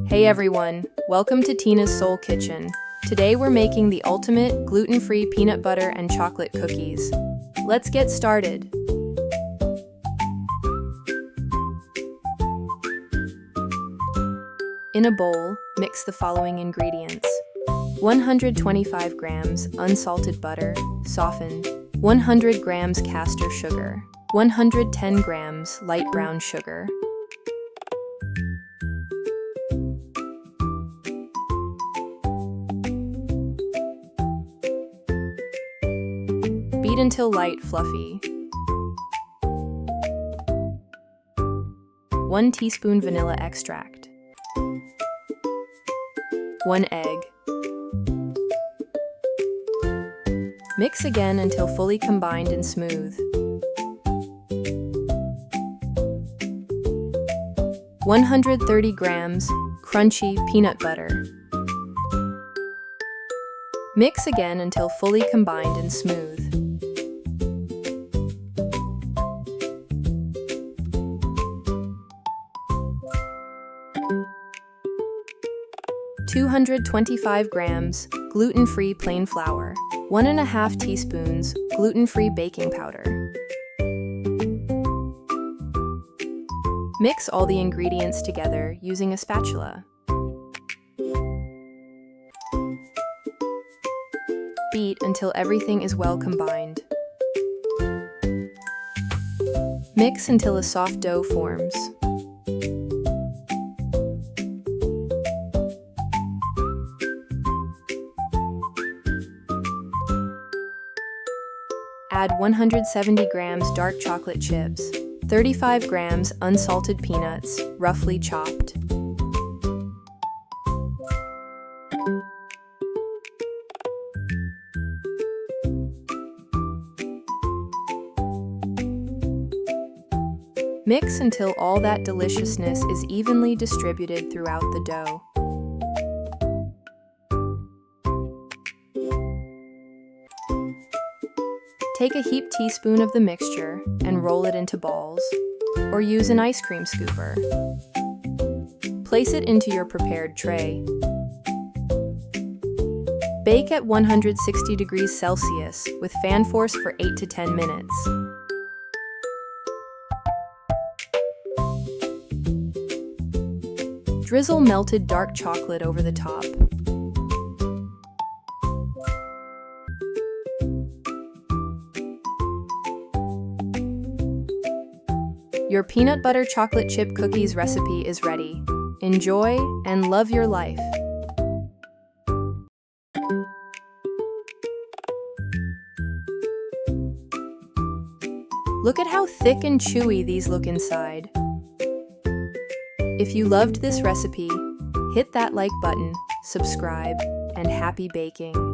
Hey everyone, welcome to Tina's Soul Kitchen. Today we're making the ultimate gluten-free peanut butter and chocolate cookies. Let's get started. In a bowl, mix the following ingredients. 125 grams unsalted butter, softened, 100 grams castor sugar, 110 grams light brown sugar. Beat until light, fluffy. 1 teaspoon vanilla extract. 1 egg. Mix again until fully combined and smooth. 130 grams crunchy peanut butter. Mix again until fully combined and smooth. 225 grams gluten-free plain flour, 1.5 teaspoons gluten-free baking powder. Mix all the ingredients together using a spatula. Beat until everything is well combined. Mix until a soft dough forms. Add 170 grams dark chocolate chips, 35 grams unsalted peanuts, roughly chopped. Mix until all that deliciousness is evenly distributed throughout the dough. Take a heaped teaspoon of the mixture and roll it into balls, or use an ice cream scooper. Place it into your prepared tray. Bake at 160 degrees Celsius with fan force for 8 to 10 minutes. Drizzle melted dark chocolate over the top. Your peanut butter chocolate chip cookies recipe is ready. Enjoy and love your life. Look at how thick and chewy these look inside. If you loved this recipe, hit that like button, subscribe, and happy baking.